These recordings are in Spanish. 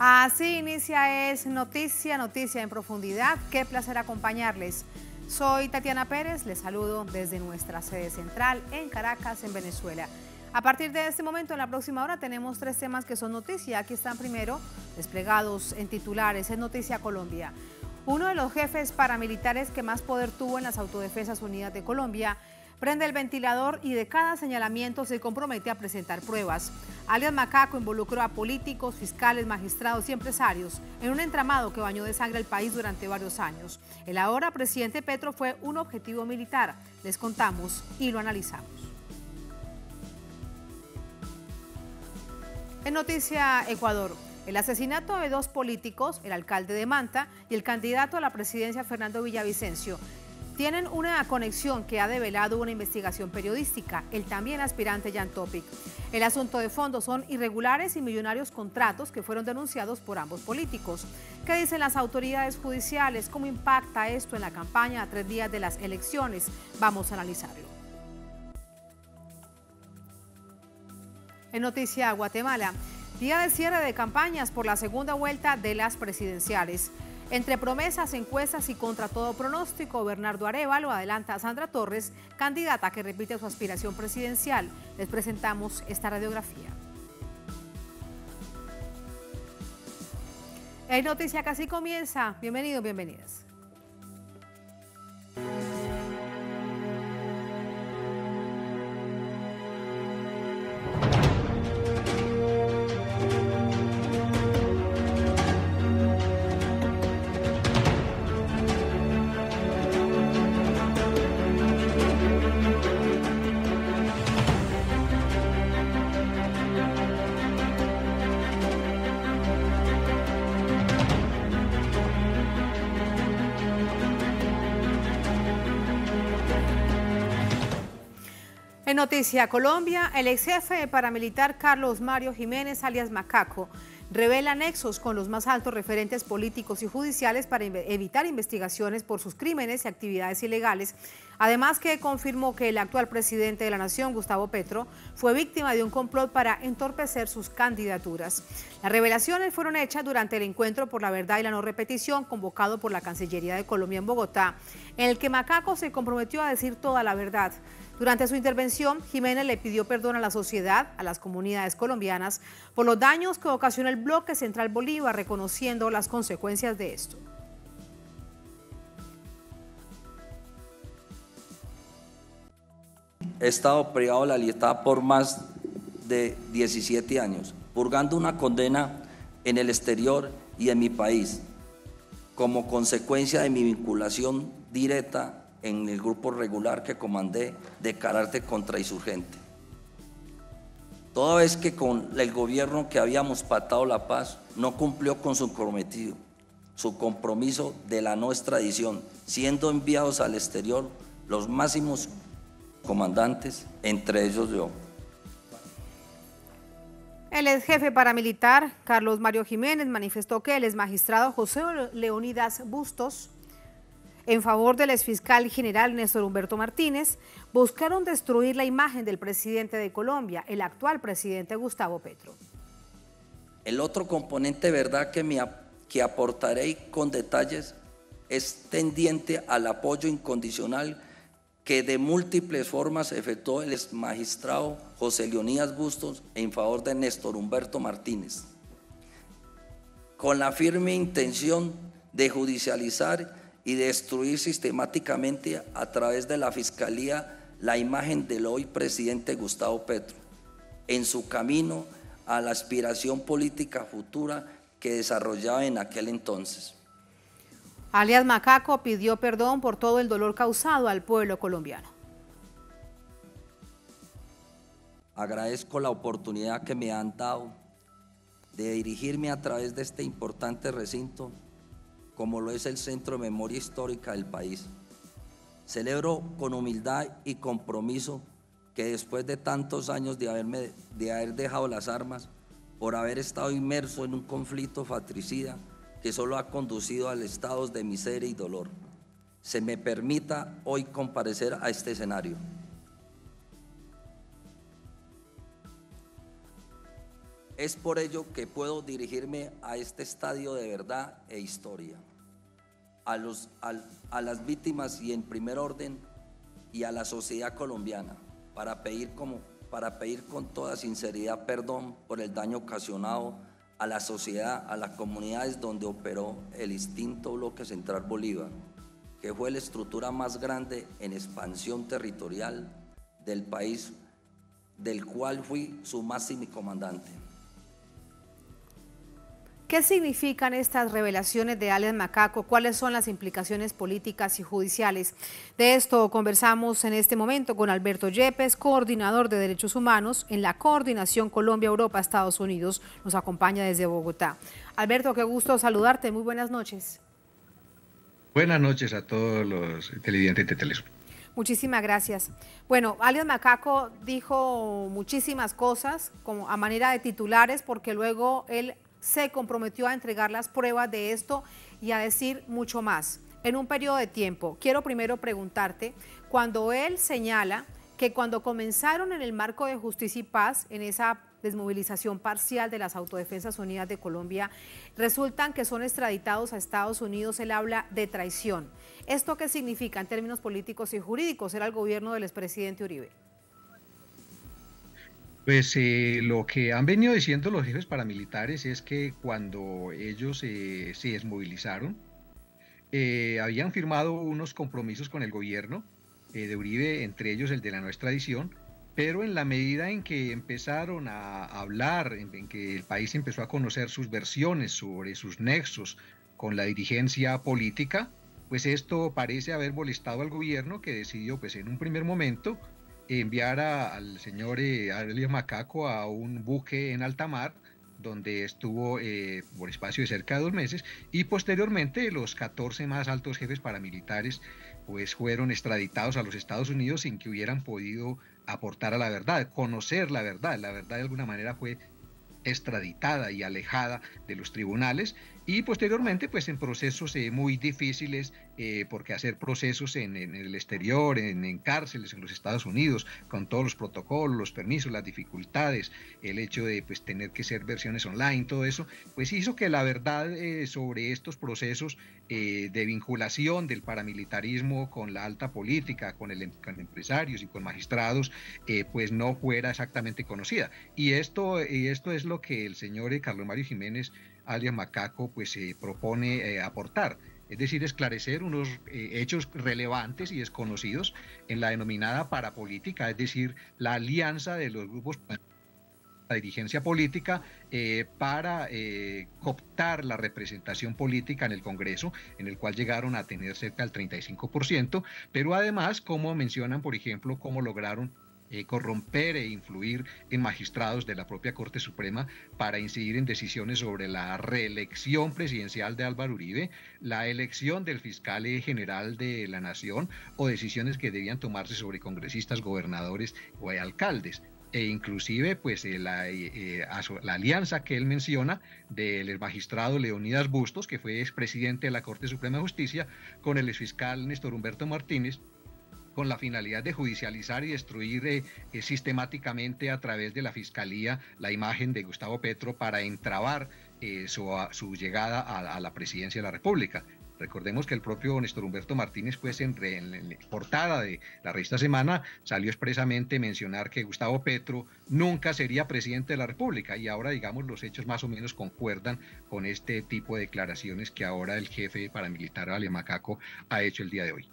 Así inicia Es Noticia, Noticia en Profundidad. Qué placer acompañarles. Soy Tatiana Pérez, les saludo desde nuestra sede central en Caracas, en Venezuela. A partir de este momento, en la próxima hora, tenemos 3 temas que son noticia. Aquí están primero desplegados en titulares. Es Noticia Colombia. Uno de los jefes paramilitares que más poder tuvo en las Autodefensas Unidas de Colombia prende el ventilador y de cada señalamiento se compromete a presentar pruebas. Alias Macaco involucró a políticos, fiscales, magistrados y empresarios en un entramado que bañó de sangre al país durante varios años. El ahora presidente Petro fue un objetivo militar. Les contamos y lo analizamos. En Noticia Ecuador, el asesinato de 2 políticos, el alcalde de Manta y el candidato a la presidencia Fernando Villavicencio, tienen una conexión que ha develado una investigación periodística, el también aspirante Jan Topic. El asunto de fondo son irregulares y millonarios contratos que fueron denunciados por ambos políticos. ¿Qué dicen las autoridades judiciales? ¿Cómo impacta esto en la campaña a 3 días de las elecciones? Vamos a analizarlo. En Noticia Guatemala, día de cierre de campañas por la segunda vuelta de las presidenciales. Entre promesas, encuestas y contra todo pronóstico, Bernardo Arévalo adelanta a Sandra Torres, candidata que repite su aspiración presidencial. Les presentamos esta radiografía. En Noticia Casi comienza. Bienvenidos, bienvenidas. En Noticia Colombia, el ex jefe paramilitar Carlos Mario Jiménez, alias Macaco, revela nexos con los más altos referentes políticos y judiciales para evitar investigaciones por sus crímenes y actividades ilegales. Además que confirmó que el actual presidente de la nación, Gustavo Petro, fue víctima de un complot para entorpecer sus candidaturas. Las revelaciones fueron hechas durante el encuentro por la verdad y la no repetición convocado por la Cancillería de Colombia en Bogotá, en el que Macaco se comprometió a decir toda la verdad. Durante su intervención, Jiménez le pidió perdón a la sociedad, a las comunidades colombianas, por los daños que ocasionó el bloque Central Bolívar, reconociendo las consecuencias de esto. He estado privado de la libertad por más de 17 años, purgando una condena en el exterior y en mi país, como consecuencia de mi vinculación directa en el grupo regular que comandé de carácter contrainsurgente. Toda vez que con el gobierno que habíamos pactado la paz no cumplió con su compromiso de la no extradición, siendo enviados al exterior los máximos comandantes, entre ellos yo. El ex jefe paramilitar Carlos Mario Jiménez manifestó que el exmagistrado José Leonidas Bustos, en favor del exfiscal general Néstor Humberto Martínez, buscaron destruir la imagen del presidente de Colombia, el actual presidente Gustavo Petro. El otro componente de verdad que aportaré con detalles es tendiente al apoyo incondicional que de múltiples formas efectuó el exmagistrado José Leonidas Bustos en favor de Néstor Humberto Martínez, con la firme intención de judicializar y destruir sistemáticamente a través de la Fiscalía la imagen del hoy presidente Gustavo Petro, en su camino a la aspiración política futura que desarrollaba en aquel entonces. Alias Macaco pidió perdón por todo el dolor causado al pueblo colombiano. Agradezco la oportunidad que me han dado de dirigirme a través de este importante recinto, como lo es el Centro de Memoria Histórica del país. Celebro con humildad y compromiso que después de tantos años de haber dejado las armas, por haber estado inmerso en un conflicto fratricida que solo ha conducido a estados de miseria y dolor, se me permita hoy comparecer a este escenario. Es por ello que puedo dirigirme a este estadio de verdad e historia, a las víctimas y en primer orden y a la sociedad colombiana para pedir con toda sinceridad perdón por el daño ocasionado a la sociedad, a las comunidades donde operó el extinto Bloque Central Bolívar, que fue la estructura más grande en expansión territorial del país, del cual fui su máximo comandante. ¿Qué significan estas revelaciones de alias Macaco? ¿Cuáles son las implicaciones políticas y judiciales? De esto conversamos en este momento con Alberto Yepes, coordinador de Derechos Humanos en la Coordinación Colombia-Europa-Estados Unidos. Nos acompaña desde Bogotá. Alberto, qué gusto saludarte. Muy buenas noches. Buenas noches a todos los televidentes de Telesur. Muchísimas gracias. Bueno, alias Macaco dijo muchísimas cosas como a manera de titulares, porque luego él se comprometió a entregar las pruebas de esto y a decir mucho más en un periodo de tiempo. Quiero primero preguntarte, cuando él señala que cuando comenzaron en el marco de Justicia y Paz, en esa desmovilización parcial de las Autodefensas Unidas de Colombia, resultan que son extraditados a Estados Unidos, él habla de traición. ¿Esto qué significa en términos políticos y jurídicos? Era el gobierno del expresidente Uribe. Pues lo que han venido diciendo los jefes paramilitares es que cuando ellos se desmovilizaron, habían firmado unos compromisos con el gobierno de Uribe, entre ellos el de la no extradición, pero en la medida en que empezaron a hablar, en que el país empezó a conocer sus versiones sobre sus nexos con la dirigencia política, pues esto parece haber molestado al gobierno, que decidió pues en un primer momento enviar al señor alias Macaco a un buque en alta mar, donde estuvo por espacio de cerca de 2 meses, y posteriormente los 14 más altos jefes paramilitares pues fueron extraditados a los Estados Unidos sin que hubieran podido aportar a la verdad, conocer la verdad. La verdad de alguna manera fue extraditada y alejada de los tribunales, y posteriormente pues en procesos muy difíciles, porque hacer procesos en el exterior, en cárceles en los Estados Unidos, con todos los protocolos, los permisos, las dificultades, el hecho de pues tener que ser versiones online, todo eso, pues hizo que la verdad sobre estos procesos de vinculación del paramilitarismo con la alta política, con empresarios y con magistrados, pues no fuera exactamente conocida. Y esto es lo que el señor Carlos Mario Jiménez, alias Macaco, pues propone aportar, es decir, esclarecer unos hechos relevantes y desconocidos en la denominada parapolítica, es decir, la alianza de los grupos, la dirigencia política, para cooptar la representación política en el Congreso, en el cual llegaron a tener cerca del 35%, pero además, como mencionan, por ejemplo, cómo lograron corromper e influir en magistrados de la propia Corte Suprema para incidir en decisiones sobre la reelección presidencial de Álvaro Uribe, la elección del fiscal general de la Nación, o decisiones que debían tomarse sobre congresistas, gobernadores o alcaldes. E inclusive pues la alianza que él menciona del magistrado Leonidas Bustos, que fue expresidente de la Corte Suprema de Justicia, con el exfiscal Néstor Humberto Martínez, con la finalidad de judicializar y destruir sistemáticamente a través de la Fiscalía la imagen de Gustavo Petro para entrabar su llegada a la presidencia de la República. Recordemos que el propio Néstor Humberto Martínez, pues en portada de la revista Semana, salió expresamente a mencionar que Gustavo Petro nunca sería presidente de la República, y ahora, digamos, los hechos más o menos concuerdan con este tipo de declaraciones que ahora el jefe paramilitar alias Macaco ha hecho el día de hoy.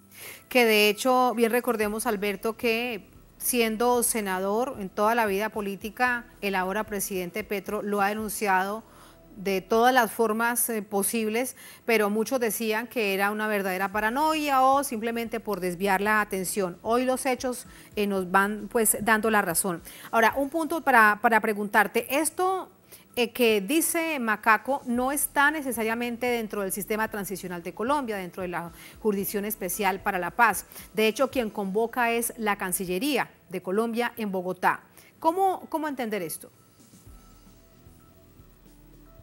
Que de hecho, bien recordemos, Alberto, que siendo senador en toda la vida política, el ahora presidente Petro lo ha denunciado de todas las formas posibles, pero muchos decían que era una verdadera paranoia o simplemente por desviar la atención. Hoy los hechos nos van pues dando la razón. Ahora, un punto para preguntarte, esto que dice Macaco no está necesariamente dentro del sistema transicional de Colombia, dentro de la Jurisdicción Especial para la Paz. De hecho, quien convoca es la Cancillería de Colombia en Bogotá. ¿Cómo entender esto?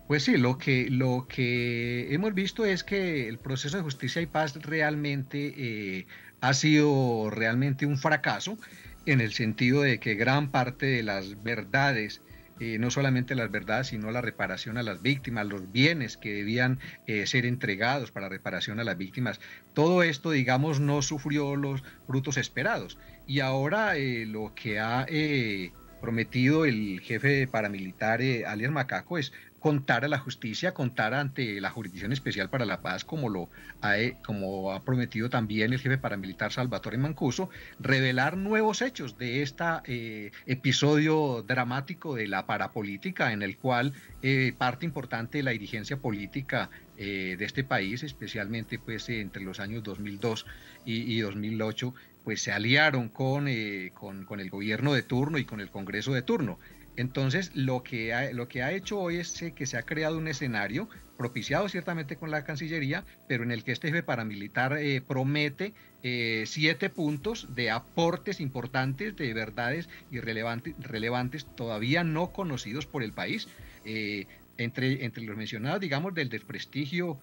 Pues sí, lo que hemos visto es que el proceso de justicia y paz realmente ha sido realmente un fracaso, en el sentido de que gran parte de las verdades no solamente las verdades, sino la reparación a las víctimas, los bienes que debían ser entregados para reparación a las víctimas. Todo esto, digamos, no sufrió los frutos esperados. Y ahora lo que ha prometido el jefe paramilitar alias Macaco es contar a la justicia, contar ante la Jurisdicción Especial para la Paz, como ha prometido también el jefe paramilitar Salvatore Mancuso, revelar nuevos hechos de este episodio dramático de la parapolítica, en el cual parte importante de la dirigencia política de este país, especialmente pues entre los años 2002 y 2008, pues se aliaron con el gobierno de turno y con el Congreso de turno. Entonces, lo que ha hecho hoy es que se ha creado un escenario propiciado ciertamente con la Cancillería, pero en el que este jefe paramilitar promete 7 puntos de aportes importantes, de verdades relevantes todavía no conocidos por el país. Entre los mencionados, digamos, del desprestigio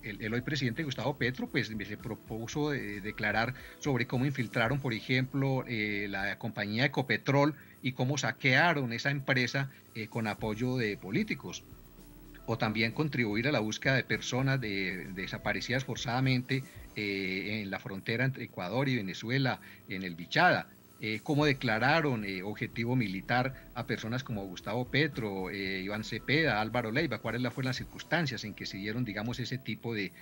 el hoy presidente Gustavo Petro, pues se propuso declarar sobre cómo infiltraron, por ejemplo, la compañía Ecopetrol y cómo saquearon esa empresa con apoyo de políticos. O también contribuir a la búsqueda de personas desaparecidas forzadamente en la frontera entre Ecuador y Venezuela, en el Bichada. Cómo declararon objetivo militar a personas como Gustavo Petro, Iván Cepeda, Álvaro Leiva, cuáles fueron las circunstancias en que se dieron, digamos, ese tipo de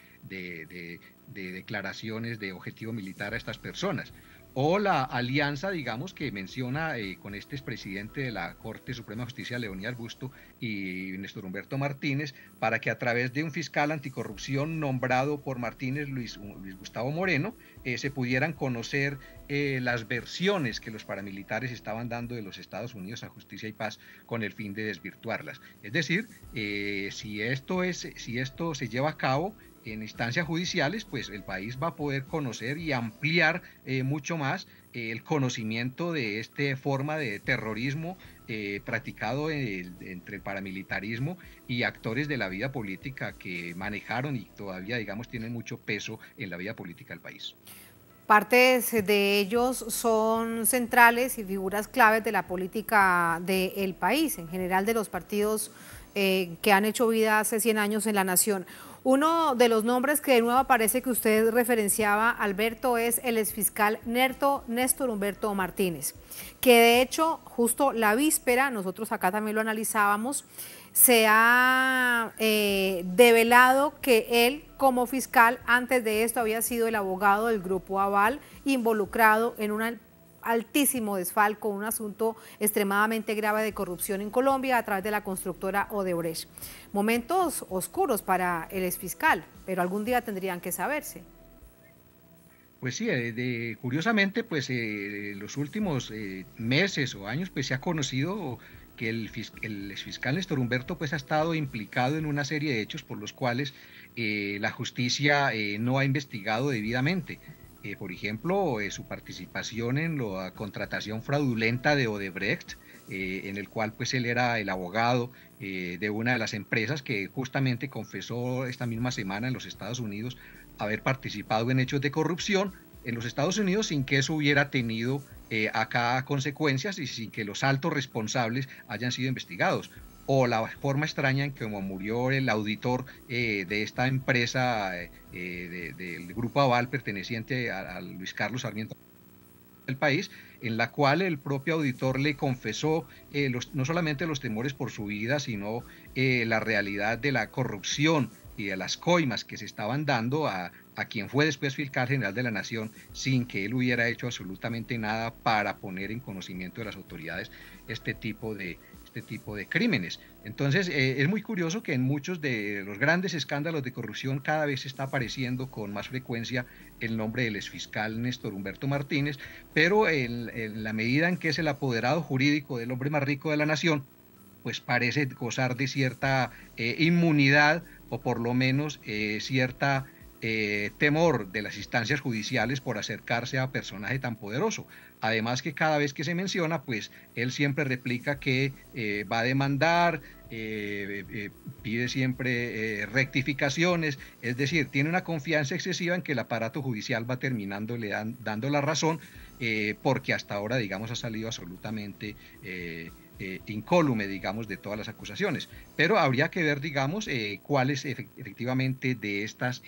declaraciones de objetivo militar a estas personas. O la alianza, digamos, que menciona con este expresidente de la Corte Suprema de Justicia, Leonidas Busto, y Néstor Humberto Martínez, para que a través de un fiscal anticorrupción nombrado por Martínez, Luis Gustavo Moreno, se pudieran conocer las versiones que los paramilitares estaban dando de los Estados Unidos a Justicia y Paz con el fin de desvirtuarlas. Es decir, si esto se lleva a cabo en instancias judiciales, pues el país va a poder conocer y ampliar mucho más el conocimiento de esta forma de terrorismo practicado entre el paramilitarismo y actores de la vida política que manejaron y todavía, digamos, tienen mucho peso en la vida política del país. Partes de ellos son centrales y figuras claves de la política del país, en general de los partidos que han hecho vida hace 100 años en la nación. Uno de los nombres que de nuevo aparece que usted referenciaba, Alberto, es el exfiscal Néstor Humberto Martínez, que de hecho justo la víspera, nosotros acá también lo analizábamos, se ha develado que él como fiscal antes de esto había sido el abogado del Grupo Aval involucrado en un altísimo desfalco, un asunto extremadamente grave de corrupción en Colombia a través de la constructora Odebrecht. Momentos oscuros para el exfiscal, pero algún día tendrían que saberse. Pues sí, curiosamente, pues los últimos meses o años, pues se ha conocido que el exfiscal Néstor Humberto pues ha estado implicado en una serie de hechos por los cuales la justicia no ha investigado debidamente. Por ejemplo, su participación en la contratación fraudulenta de Odebrecht, en el cual pues él era el abogado de una de las empresas que justamente confesó esta misma semana en los Estados Unidos haber participado en hechos de corrupción en los Estados Unidos sin que eso hubiera tenido acá consecuencias y sin que los altos responsables hayan sido investigados. O la forma extraña en que murió el auditor de esta empresa del Grupo Aval perteneciente a Luis Carlos Sarmiento del país, en la cual el propio auditor le confesó no solamente los temores por su vida, sino la realidad de la corrupción y de las coimas que se estaban dando a quien fue después fiscal general de la Nación, sin que él hubiera hecho absolutamente nada para poner en conocimiento de las autoridades este tipo de crímenes. Entonces es muy curioso que en muchos de los grandes escándalos de corrupción cada vez está apareciendo con más frecuencia el nombre del exfiscal Néstor Humberto Martínez, pero en la medida en que es el apoderado jurídico del hombre más rico de la nación, pues parece gozar de cierta inmunidad o por lo menos cierta temor de las instancias judiciales por acercarse a personaje tan poderoso. Además que cada vez que se menciona, pues él siempre replica que va a demandar, pide siempre rectificaciones, es decir, tiene una confianza excesiva en que el aparato judicial va terminando dando la razón, porque hasta ahora, digamos, ha salido absolutamente incólume, digamos, de todas las acusaciones. Pero habría que ver, digamos, cuáles efectivamente de estas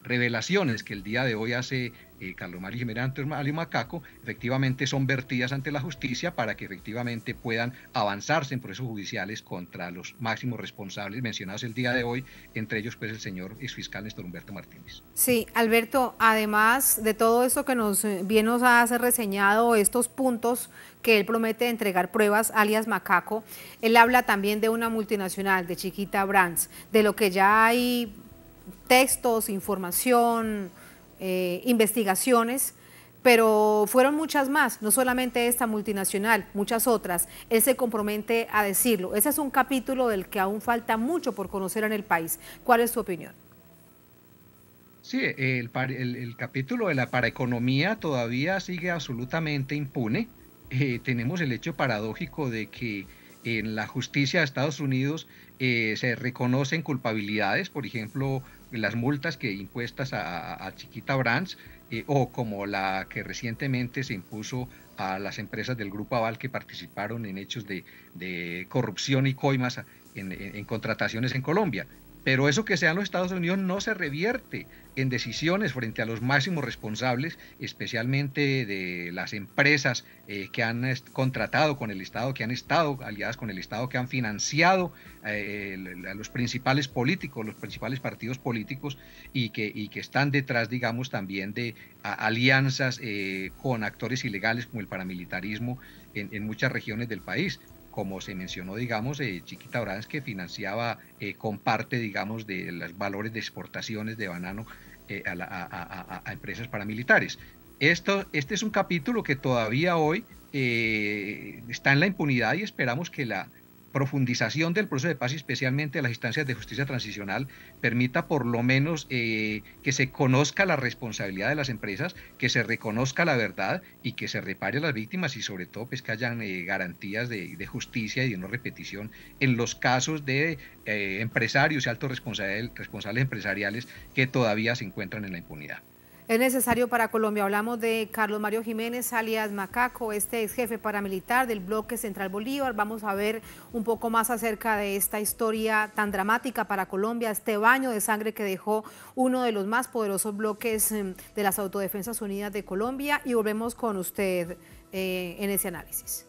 revelaciones que el día de hoy hace Carlos Mario Jiménez alias Macaco, efectivamente son vertidas ante la justicia para que efectivamente puedan avanzarse en procesos judiciales contra los máximos responsables mencionados el día de hoy, entre ellos pues el señor exfiscal Néstor Humberto Martínez. Sí, Alberto, además de todo esto que bien nos has reseñado, estos puntos que él promete entregar pruebas, alias Macaco, él habla también de una multinacional, de Chiquita Brands, de lo que ya hay textos, información, investigaciones, pero fueron muchas más, no solamente esta multinacional, muchas otras. Él se compromete a decirlo. Ese es un capítulo del que aún falta mucho por conocer en el país. ¿Cuál es tu opinión? Sí, el capítulo de la paraeconomía todavía sigue absolutamente impune. Tenemos el hecho paradójico de que en la justicia de Estados Unidos se reconocen culpabilidades, por ejemplo, las multas que impuestas a Chiquita Brands, o como la que recientemente se impuso a las empresas del Grupo Aval que participaron en hechos de corrupción y coimas en contrataciones en Colombia. Pero eso que sea en los Estados Unidos no se revierte en decisiones frente a los máximos responsables, especialmente de las empresas que han contratado con el Estado, que han estado aliadas con el Estado, que han financiado a los principales políticos, los principales partidos políticos y que están detrás, digamos, también de alianzas con actores ilegales como el paramilitarismo en muchas regiones del país. Como se mencionó, digamos, Chiquita Brands, que financiaba con parte, digamos, de los valores de exportaciones de banano a empresas paramilitares. Este es un capítulo que todavía hoy está en la impunidad y esperamos que la profundización del proceso de paz y especialmente las instancias de justicia transicional permita por lo menos que se conozca la responsabilidad de las empresas, que se reconozca la verdad y que se repare a las víctimas y sobre todo pues que hayan garantías de justicia y de no repetición en los casos de empresarios y altos responsables empresariales que todavía se encuentran en la impunidad. Es necesario para Colombia. Hablamos de Carlos Mario Jiménez, alias Macaco, este ex jefe paramilitar del bloque Central Bolívar. Vamos a ver un poco más acerca de esta historia tan dramática para Colombia, este baño de sangre que dejó uno de los más poderosos bloques de las Autodefensas Unidas de Colombia, y volvemos con usted en ese análisis.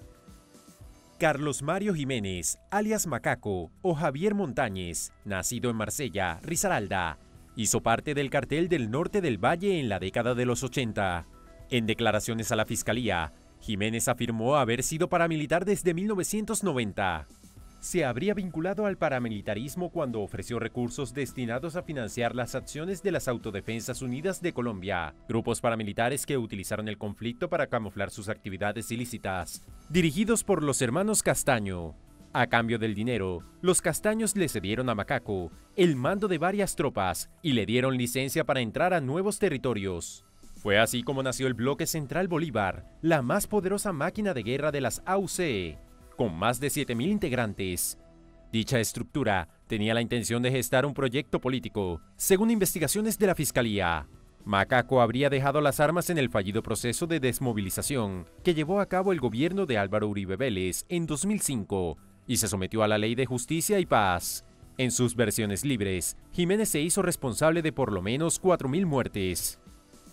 Carlos Mario Jiménez, alias Macaco, o Javier Montañez, nacido en Marsella, Risaralda, hizo parte del cartel del Norte del Valle en la década de los 80. En declaraciones a la Fiscalía, Jiménez afirmó haber sido paramilitar desde 1990. Se habría vinculado al paramilitarismo cuando ofreció recursos destinados a financiar las acciones de las Autodefensas Unidas de Colombia, grupos paramilitares que utilizaron el conflicto para camuflar sus actividades ilícitas, dirigidos por los hermanos Castaño. A cambio del dinero, los Castaños le cedieron a Macaco el mando de varias tropas y le dieron licencia para entrar a nuevos territorios. Fue así como nació el Bloque Central Bolívar, la más poderosa máquina de guerra de las AUC, con más de 7.000 integrantes. Dicha estructura tenía la intención de gestar un proyecto político, según investigaciones de la Fiscalía. Macaco habría dejado las armas en el fallido proceso de desmovilización que llevó a cabo el gobierno de Álvaro Uribe Vélez en 2005, y se sometió a la Ley de Justicia y Paz. En sus versiones libres, Jiménez se hizo responsable de por lo menos 4.000 muertes.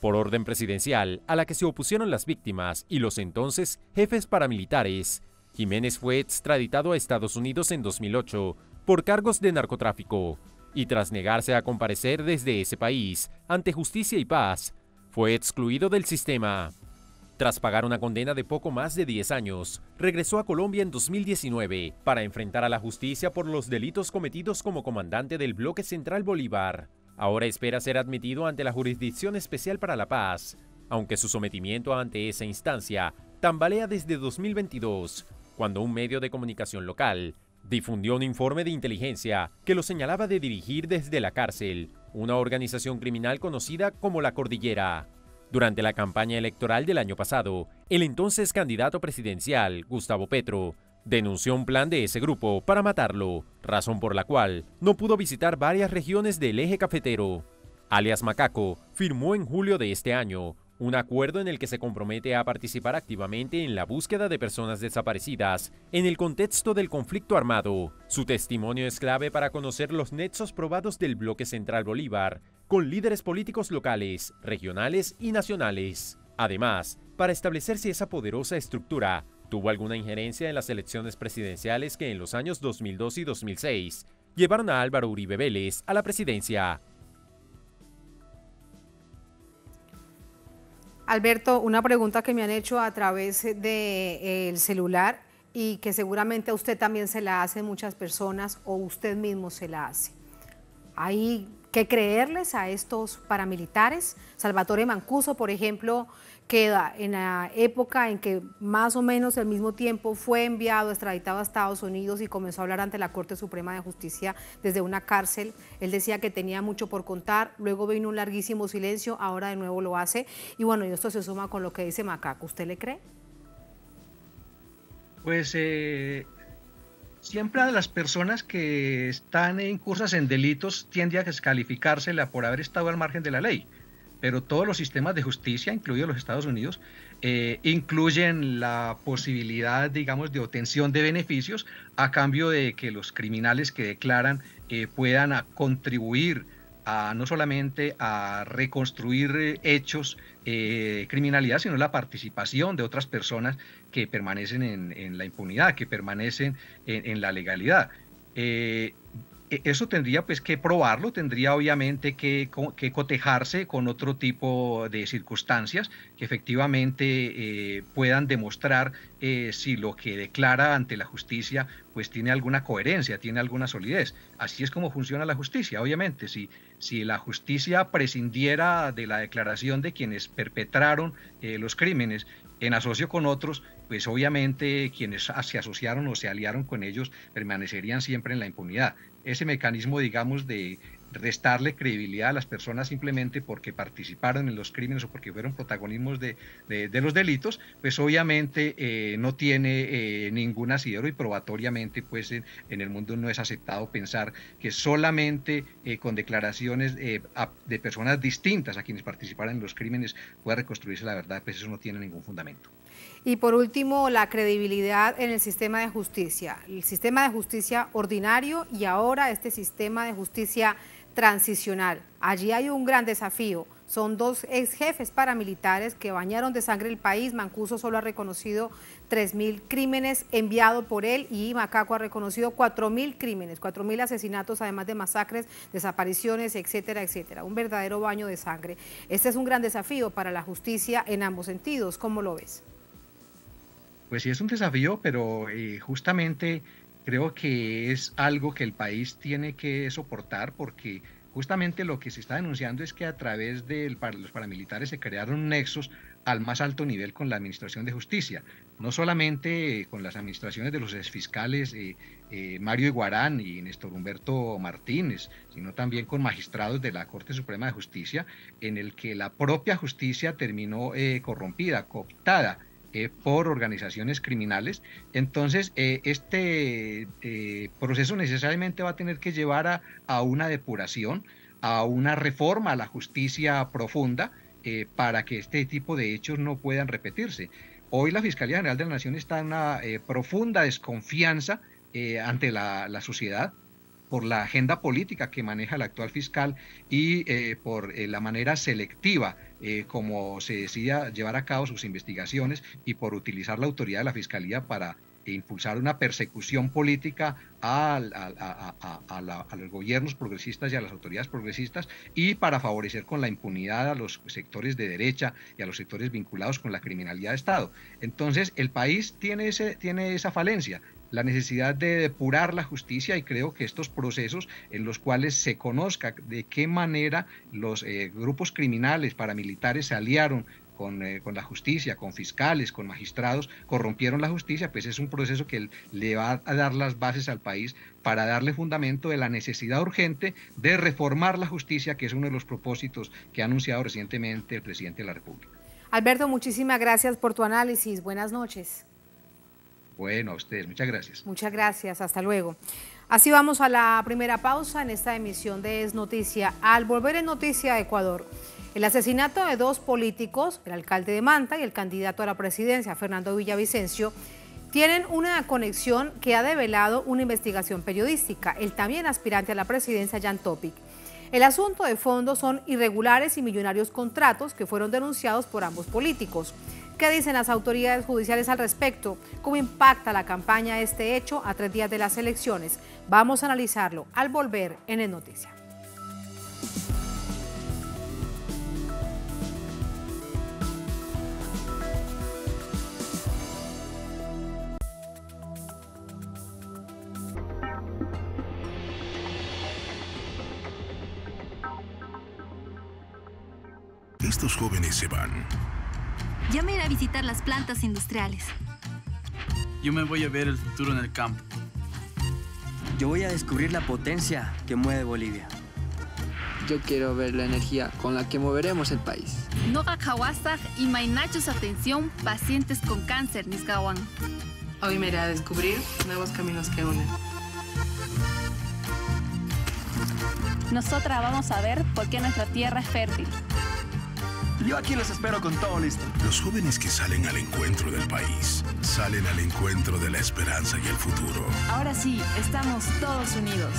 Por orden presidencial, a la que se opusieron las víctimas y los entonces jefes paramilitares, Jiménez fue extraditado a Estados Unidos en 2008 por cargos de narcotráfico, y tras negarse a comparecer desde ese país ante Justicia y Paz, fue excluido del sistema. Tras pagar una condena de poco más de 10 años, regresó a Colombia en 2019 para enfrentar a la justicia por los delitos cometidos como comandante del Bloque Central Bolívar. Ahora espera ser admitido ante la Jurisdicción Especial para la Paz, aunque su sometimiento ante esa instancia tambalea desde 2022, cuando un medio de comunicación local difundió un informe de inteligencia que lo señalaba de dirigir desde la cárcel una organización criminal conocida como La Cordillera. Durante la campaña electoral del año pasado, el entonces candidato presidencial, Gustavo Petro, denunció un plan de ese grupo para matarlo, razón por la cual no pudo visitar varias regiones del eje cafetero. Alias Macaco firmó en julio de este año un acuerdo en el que se compromete a participar activamente en la búsqueda de personas desaparecidas en el contexto del conflicto armado. Su testimonio es clave para conocer los nexos probados del bloque Central Bolívar con líderes políticos locales, regionales y nacionales. Además, para establecer si esa poderosa estructura tuvo alguna injerencia en las elecciones presidenciales que en los años 2002 y 2006 llevaron a Álvaro Uribe Vélez a la presidencia. Alberto, una pregunta que me han hecho a través del celular y que seguramente a usted también se la hacen muchas personas o usted mismo se la hace. ¿Hay que creerles a estos paramilitares? Salvatore Mancuso, por ejemplo, queda en la época en que más o menos al mismo tiempo fue enviado, extraditado a Estados Unidos y comenzó a hablar ante la Corte Suprema de Justicia desde una cárcel. Él decía que tenía mucho por contar, luego vino un larguísimo silencio, ahora de nuevo lo hace. Y bueno, y esto se suma con lo que dice Macaco. ¿Usted le cree? Pues siempre a las personas que están incursas en delitos tiende a descalificársela por haber estado al margen de la ley. Pero todos los sistemas de justicia, incluidos los Estados Unidos, incluyen la posibilidad, digamos, de obtención de beneficios a cambio de que los criminales que declaran puedan contribuir no solamente a reconstruir hechos criminalidad, sino la participación de otras personas que permanecen en la impunidad, que permanecen en la legalidad. Eso tendría pues que probarlo, tendría obviamente que cotejarse con otro tipo de circunstancias que efectivamente puedan demostrar si lo que declara ante la justicia pues tiene alguna coherencia, tiene alguna solidez. Así es como funciona la justicia, obviamente. Si la justicia prescindiera de la declaración de quienes perpetraron los crímenes en asocio con otros, pues obviamente quienes se asociaron o se aliaron con ellos permanecerían siempre en la impunidad. Ese mecanismo, digamos, de restarle credibilidad a las personas simplemente porque participaron en los crímenes o porque fueron protagonistas de los delitos, pues obviamente no tiene ningún asidero y probatoriamente pues en el mundo no es aceptado pensar que solamente con declaraciones de personas distintas a quienes participaron en los crímenes pueda reconstruirse la verdad, pues eso no tiene ningún fundamento. Y por último, la credibilidad en el sistema de justicia. El sistema de justicia ordinario y ahora este sistema de justicia transicional. Allí hay un gran desafío. Son dos ex jefes paramilitares que bañaron de sangre el país. Mancuso solo ha reconocido 3.000 crímenes enviados por él y Macaco ha reconocido 4.000 crímenes, 4.000 asesinatos, además de masacres, desapariciones, etcétera, etcétera. Un verdadero baño de sangre. Este es un gran desafío para la justicia en ambos sentidos. ¿Cómo lo ves? Pues sí, es un desafío, pero justamente creo que es algo que el país tiene que soportar porque justamente lo que se está denunciando es que a través de los paramilitares se crearon nexos al más alto nivel con la Administración de Justicia, no solamente con las administraciones de los exfiscales Mario Iguarán y Néstor Humberto Martínez, sino también con magistrados de la Corte Suprema de Justicia, en el que la propia justicia terminó corrompida, cooptada por organizaciones criminales. Entonces este proceso necesariamente va a tener que llevar a una depuración, a una reforma a la justicia profunda para que este tipo de hechos no puedan repetirse. Hoy la Fiscalía General de la Nación está en una profunda desconfianza ante la sociedad por la agenda política que maneja el actual fiscal y por la manera selectiva como se decida llevar a cabo sus investigaciones y por utilizar la autoridad de la Fiscalía para impulsar una persecución política a los gobiernos progresistas y a las autoridades progresistas y para favorecer con la impunidad a los sectores de derecha y a los sectores vinculados con la criminalidad de Estado. Entonces el país tiene esa falencia, la necesidad de depurar la justicia, y creo que estos procesos en los cuales se conozca de qué manera los grupos criminales paramilitares se aliaron con la justicia, con fiscales, con magistrados, corrompieron la justicia, pues es un proceso que le va a dar las bases al país para darle fundamento de la necesidad urgente de reformar la justicia, que es uno de los propósitos que ha anunciado recientemente el presidente de la República. Alberto, muchísimas gracias por tu análisis. Buenas noches. Bueno, a ustedes, muchas gracias. Muchas gracias, hasta luego. Así vamos a la primera pausa en esta emisión de Es Noticia. Al volver en Noticia Ecuador, el asesinato de dos políticos, el alcalde de Manta y el candidato a la presidencia, Fernando Villavicencio, tienen una conexión que ha develado una investigación periodística, el también aspirante a la presidencia, Jan Topic. El asunto de fondo son irregulares y millonarios contratos que fueron denunciados por ambos políticos. ¿Qué dicen las autoridades judiciales al respecto? ¿Cómo impacta la campaña este hecho a 3 días de las elecciones? Vamos a analizarlo al volver en Es Noticia. Estos jóvenes se van. Ya me iré a visitar las plantas industriales. Yo me voy a ver el futuro en el campo. Yo voy a descubrir la potencia que mueve Bolivia. Yo quiero ver la energía con la que moveremos el país. Noga Kawasaj y Mainachos atención pacientes con cáncer Nisgawan. Hoy me iré a descubrir nuevos caminos que unen. Nosotras vamos a ver por qué nuestra tierra es fértil. Yo aquí les espero con todo listo. Los jóvenes que salen al encuentro del país, salen al encuentro de la esperanza y el futuro. Ahora sí, estamos todos unidos.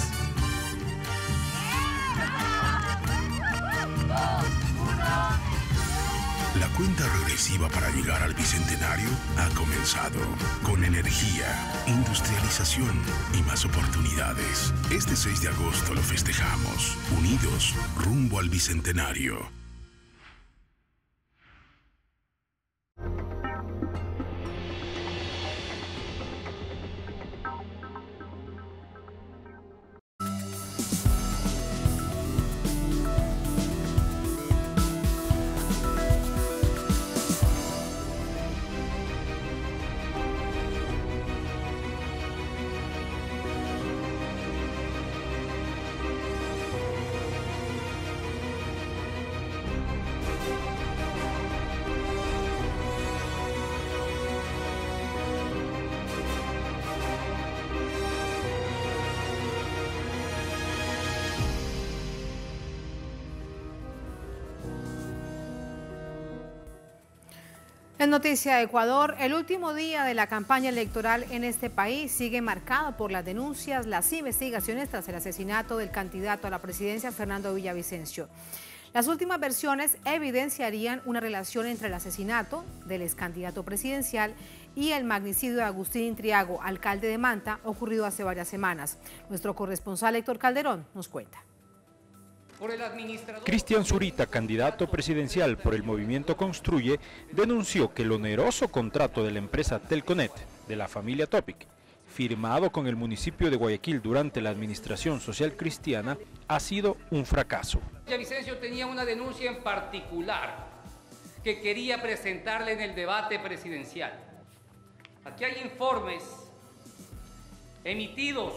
La cuenta regresiva para llegar al bicentenario ha comenzado. Con energía, industrialización y más oportunidades. Este 6 de agosto lo festejamos, unidos rumbo al bicentenario. En Noticia Ecuador, el último día de la campaña electoral en este país sigue marcado por las denuncias, las investigaciones tras el asesinato del candidato a la presidencia Fernando Villavicencio. Las últimas versiones evidenciarían una relación entre el asesinato del excandidato presidencial y el magnicidio de Agustín Intriago, alcalde de Manta, ocurrido hace varias semanas. Nuestro corresponsal Héctor Calderón nos cuenta. Cristian Zurita, candidato presidencial por el movimiento Construye, denunció que el oneroso contrato de la empresa Telconet de la familia Topic, firmado con el municipio de Guayaquil durante la administración social cristiana, ha sido un fracaso. Villavicencio tenía una denuncia en particular que quería presentarle en el debate presidencial. Aquí hay informes emitidos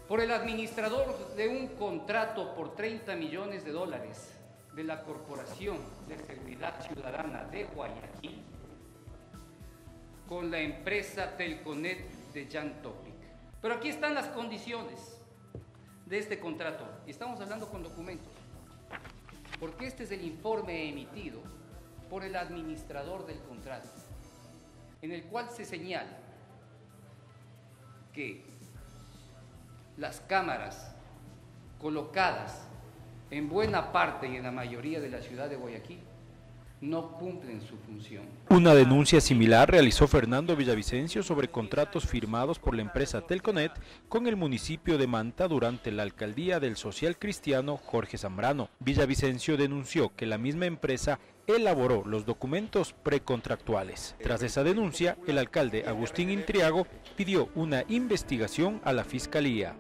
por el administrador de un contrato por $30 millones de la Corporación de Seguridad Ciudadana de Guayaquil con la empresa Telconet de Jan Topic. Pero aquí están las condiciones de este contrato y estamos hablando con documentos, porque este es el informe emitido por el administrador del contrato, en el cual se señala que las cámaras colocadas en buena parte y en la mayoría de la ciudad de Guayaquil no cumplen su función. Una denuncia similar realizó Fernando Villavicencio sobre contratos firmados por la empresa Telconet con el municipio de Manta durante la alcaldía del social cristiano Jorge Zambrano. Villavicencio denunció que la misma empresa elaboró los documentos precontractuales. Tras esa denuncia, el alcalde Agustín Intriago pidió una investigación a la Fiscalía.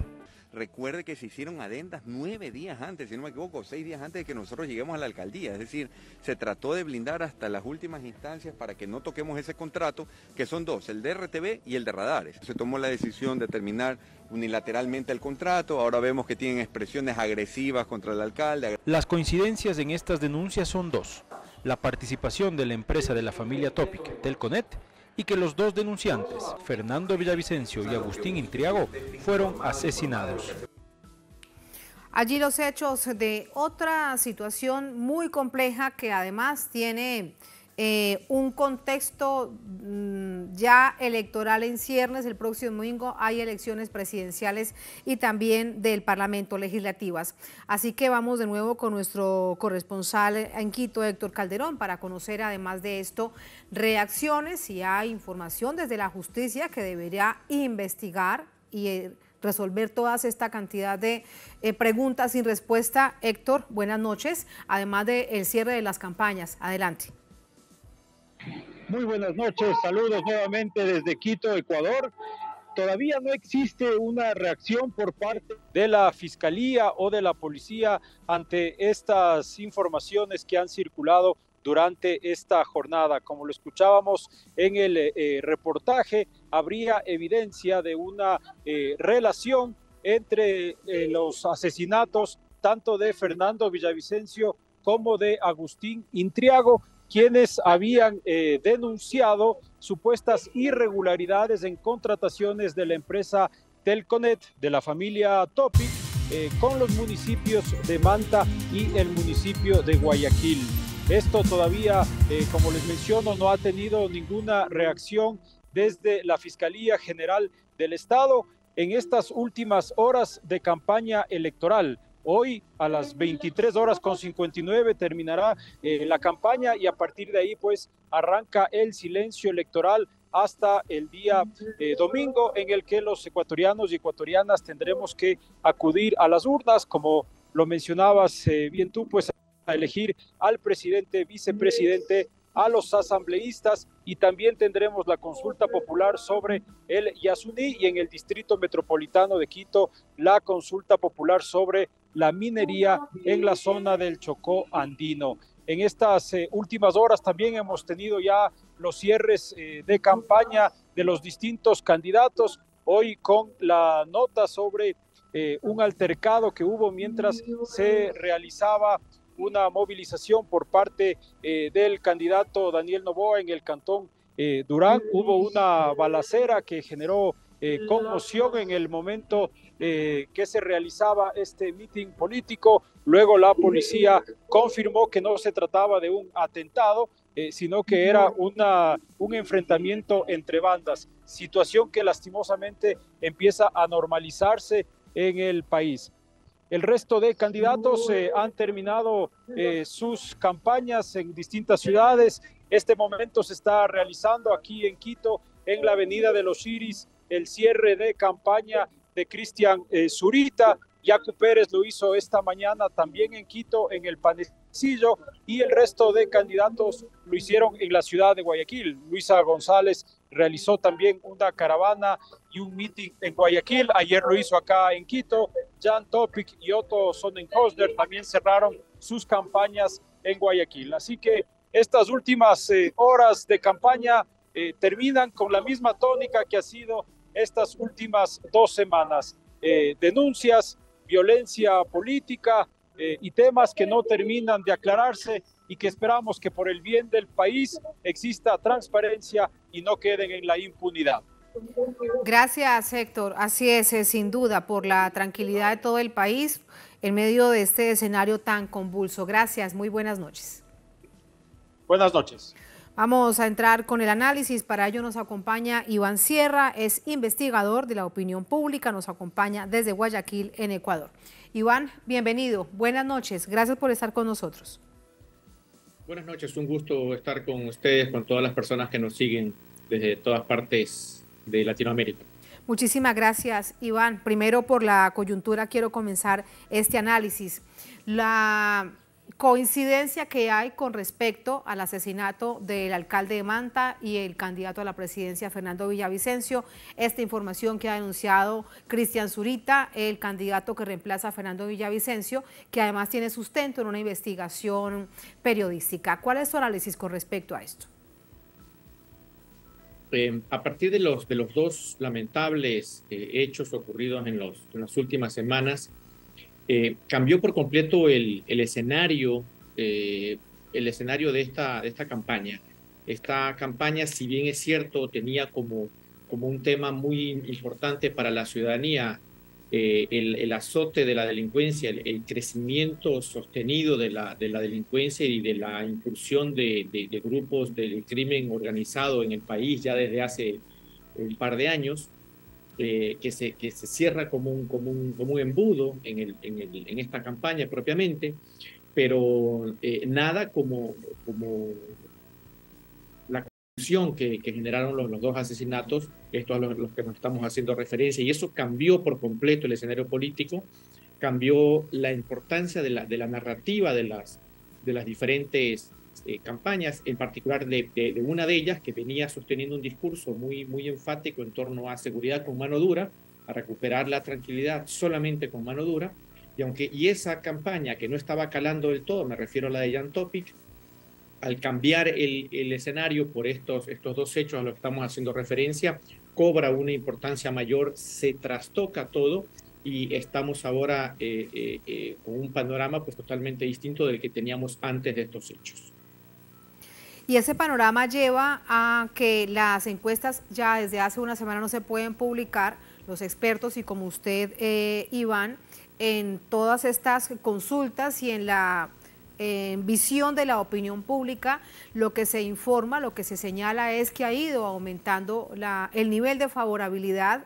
Recuerde que se hicieron adendas 9 días antes, si no me equivoco, 6 días antes de que nosotros lleguemos a la alcaldía. Es decir, se trató de blindar hasta las últimas instancias para que no toquemos ese contrato, que son dos, el de RTV y el de radares. Se tomó la decisión de terminar unilateralmente el contrato, ahora vemos que tienen expresiones agresivas contra el alcalde. Las coincidencias en estas denuncias son dos: la participación de la empresa de la familia Topic, Telconet, y que los dos denunciantes, Fernando Villavicencio y Agustín Intriago, fueron asesinados. Allí los hechos de otra situación muy compleja que además tiene un contexto ya electoral en ciernes. El próximo domingo hay elecciones presidenciales y también del Parlamento legislativas. Así que vamos de nuevo con nuestro corresponsal en Quito, Héctor Calderón, para conocer además de esto reacciones y hay información desde la justicia que debería investigar y resolver toda esta cantidad de preguntas sin respuesta. Héctor, buenas noches, además del cierre de las campañas. Adelante. Muy buenas noches, saludos nuevamente desde Quito, Ecuador. Todavía no existe una reacción por parte de la Fiscalía o de la Policía ante estas informaciones que han circulado durante esta jornada. Como lo escuchábamos en el reportaje, habría evidencia de una relación entre los asesinatos tanto de Fernando Villavicencio como de Agustín Intriago, quienes habían denunciado supuestas irregularidades en contrataciones de la empresa Telconet de la familia Topic con los municipios de Manta y el municipio de Guayaquil. Esto todavía, como les menciono, no ha tenido ninguna reacción desde la Fiscalía General del Estado en estas últimas horas de campaña electoral. Hoy a las 23:59 terminará la campaña y a partir de ahí pues arranca el silencio electoral hasta el día domingo, en el que los ecuatorianos y ecuatorianas tendremos que acudir a las urnas, como lo mencionabas bien tú, pues a elegir al presidente, vicepresidente, a los asambleístas, y también tendremos la consulta popular sobre el Yasuní y en el distrito metropolitano de Quito la consulta popular sobre la minería en la zona del Chocó andino. En estas últimas horas también hemos tenido ya los cierres de campaña de los distintos candidatos, hoy con la nota sobre un altercado que hubo mientras se realizaba una movilización por parte del candidato Daniel Noboa en el cantón Durán. Hubo una balacera que generó conmoción en el momento que se realizaba este mitin político. Luego la policía confirmó que no se trataba de un atentado, sino que era un enfrentamiento entre bandas, situación que lastimosamente empieza a normalizarse en el país. El resto de candidatos han terminado sus campañas en distintas ciudades. Este momento se está realizando aquí en Quito, en la Avenida de los Iris, el cierre de campaña de Cristian Zurita. Yacu Pérez lo hizo esta mañana también en Quito, en el Panecillo, y el resto de candidatos lo hicieron en la ciudad de Guayaquil. Luisa González realizó también una caravana y un meeting en Guayaquil. Ayer lo hizo acá en Quito. Jan Topic y Otto Sonnenhosder también cerraron sus campañas en Guayaquil. Así que estas últimas horas de campaña terminan con la misma tónica que ha sido estas últimas 2 semanas. Denuncias, violencia política y temas que no terminan de aclararse y que esperamos que por el bien del país exista transparencia y no queden en la impunidad. Gracias, Héctor. Así es, sin duda, por la tranquilidad de todo el país en medio de este escenario tan convulso. Gracias, muy buenas noches. Buenas noches. Vamos a entrar con el análisis. Para ello nos acompaña Iván Sierra, es investigador de la opinión pública, nos acompaña desde Guayaquil, en Ecuador. Iván, bienvenido, buenas noches, gracias por estar con nosotros. Buenas noches, un gusto estar con ustedes, con todas las personas que nos siguen desde todas partes de Latinoamérica. Muchísimas gracias, Iván. Primero, por la coyuntura quiero comenzar este análisis. La coincidencia que hay con respecto al asesinato del alcalde de Manta y el candidato a la presidencia Fernando Villavicencio. Esta información que ha denunciado Cristian Zurita, el candidato que reemplaza a Fernando Villavicencio, que además tiene sustento en una investigación periodística. ¿Cuál es su análisis con respecto a esto? A partir de los dos lamentables hechos ocurridos en las últimas semanas, cambió por completo el escenario de esta campaña. Esta campaña, si bien es cierto, tenía como un tema muy importante para la ciudadanía el azote de la delincuencia, el crecimiento sostenido de la delincuencia y de la incursión de grupos del crimen organizado en el país ya desde hace un par de años. Que se cierra como un embudo en esta campaña propiamente, pero nada como la confusión que generaron los dos asesinatos, estos a los que nos estamos haciendo referencia, y eso cambió por completo el escenario político, cambió la importancia de la narrativa de las diferentes campañas, en particular de una de ellas que venía sosteniendo un discurso muy enfático en torno a seguridad con mano dura, a recuperar la tranquilidad solamente con mano dura, y esa campaña que no estaba calando del todo, me refiero a la de Jan Topic, al cambiar el escenario por estos dos hechos a los que estamos haciendo referencia, cobra una importancia mayor, se trastoca todo y estamos ahora con un panorama pues totalmente distinto del que teníamos antes de estos hechos. Y ese panorama lleva a que las encuestas ya desde hace una semana no se pueden publicar. Los expertos y como usted, Iván, en todas estas consultas y en la visión de la opinión pública, lo que se informa, lo que se señala es que ha ido aumentando el nivel de favorabilidad.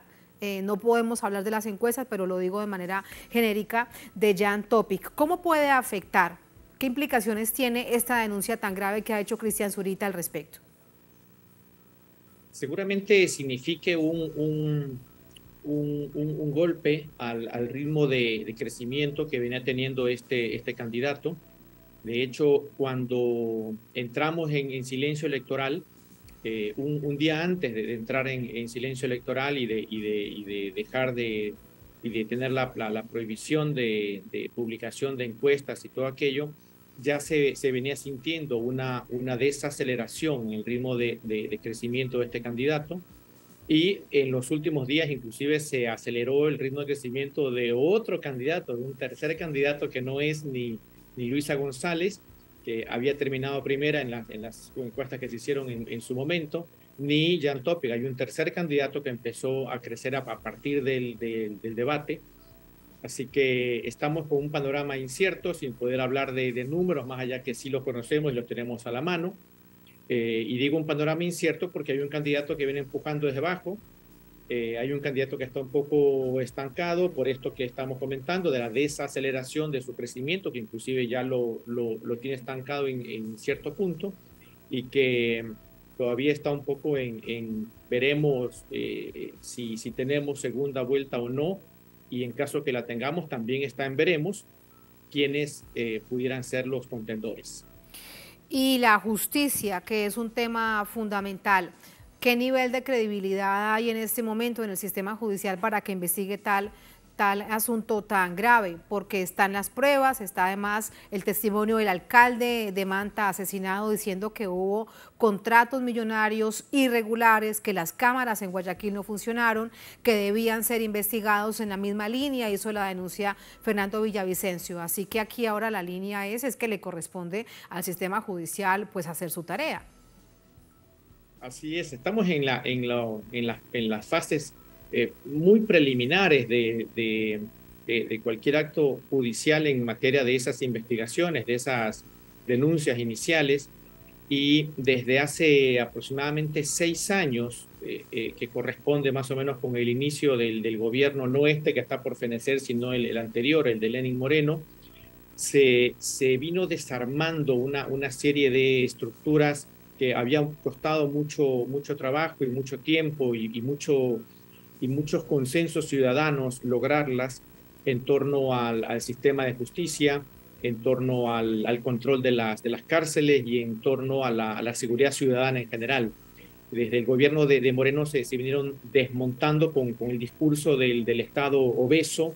No podemos hablar de las encuestas, pero lo digo de manera genérica, de Jan Topic. ¿Cómo puede afectar? ¿Qué implicaciones tiene esta denuncia tan grave que ha hecho Cristian Zurita al respecto? Seguramente signifique un golpe al ritmo de crecimiento que venía teniendo este candidato. De hecho, cuando entramos en silencio electoral, un día antes de entrar en silencio electoral y de dejar de tener la prohibición de publicación de encuestas y todo aquello, ya se venía sintiendo una desaceleración en el ritmo de crecimiento de este candidato, y en los últimos días inclusive se aceleró el ritmo de crecimiento de otro candidato, de un tercer candidato que no es ni Luisa González, que había terminado primera en las encuestas que se hicieron en su momento, ni Jan Topic. Hay un tercer candidato que empezó a crecer a partir del debate. Así que estamos con un panorama incierto, sin poder hablar de números, más allá que sí los conocemos y los tenemos a la mano. Y digo un panorama incierto porque hay un candidato que viene empujando desde abajo, hay un candidato que está un poco estancado por esto que estamos comentando, de la desaceleración de su crecimiento, que inclusive ya lo tiene estancado en cierto punto, y que todavía está un poco veremos si tenemos segunda vuelta o no, y en caso que la tengamos también está en veremos quiénes pudieran ser los contendores. Y la justicia, que es un tema fundamental. ¿Qué nivel de credibilidad hay en este momento en el sistema judicial para que investigue tal asunto tan grave? Porque están las pruebas, está además el testimonio del alcalde de Manta asesinado diciendo que hubo contratos millonarios irregulares, que las cámaras en Guayaquil no funcionaron, que debían ser investigados en la misma línea, hizo la denuncia Fernando Villavicencio. Así que aquí ahora la línea es que le corresponde al sistema judicial pues hacer su tarea. Así es, estamos en las fases muy preliminares de cualquier acto judicial en materia de esas investigaciones, de esas denuncias iniciales, y desde hace aproximadamente 6 años, que corresponde más o menos con el inicio del gobierno, no este que está por fenecer, sino el anterior, el de Lenín Moreno, se vino desarmando una serie de estructuras que habían costado mucho trabajo y mucho tiempo y muchos consensos ciudadanos lograrlas en torno al sistema de justicia, en torno al control de las cárceles y en torno a la seguridad ciudadana en general. Desde el gobierno de Moreno se vinieron desmontando con el discurso del Estado obeso,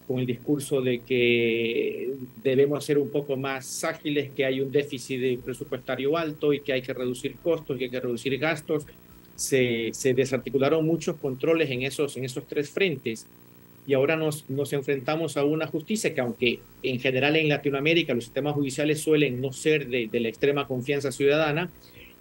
con el discurso de que debemos ser un poco más ágiles, que hay un déficit presupuestario alto y que hay que reducir costos, que hay que reducir gastos. Se desarticularon muchos controles en esos tres frentes y ahora nos enfrentamos a una justicia que, aunque en general en Latinoamérica los sistemas judiciales suelen no ser de la extrema confianza ciudadana,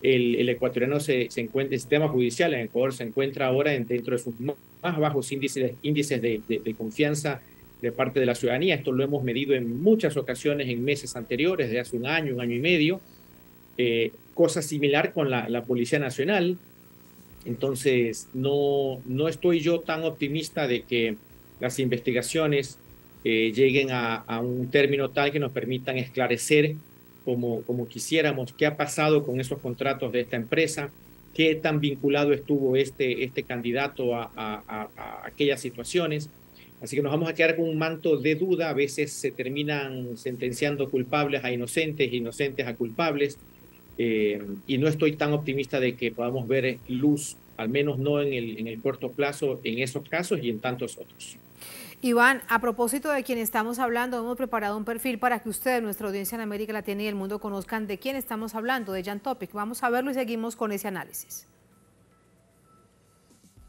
el ecuatoriano se encuentra, el sistema judicial en Ecuador se encuentra ahora dentro de sus más bajos índices de confianza de parte de la ciudadanía. Esto lo hemos medido en muchas ocasiones en meses anteriores, de hace un año y medio. Cosa similar con la Policía Nacional. Entonces, no estoy yo tan optimista de que las investigaciones lleguen a un término tal que nos permitan esclarecer como quisiéramos qué ha pasado con esos contratos de esta empresa, qué tan vinculado estuvo este candidato a aquellas situaciones. Así que nos vamos a quedar con un manto de duda. A veces se terminan sentenciando culpables a inocentes, inocentes a culpables. Y no estoy tan optimista de que podamos ver luz, al menos no en el corto plazo, en esos casos y en tantos otros. Iván, a propósito de quien estamos hablando, hemos preparado un perfil para que ustedes, nuestra audiencia en América Latina y el mundo, conozcan de quién estamos hablando, de Jan Topic. Vamos a verlo y seguimos con ese análisis.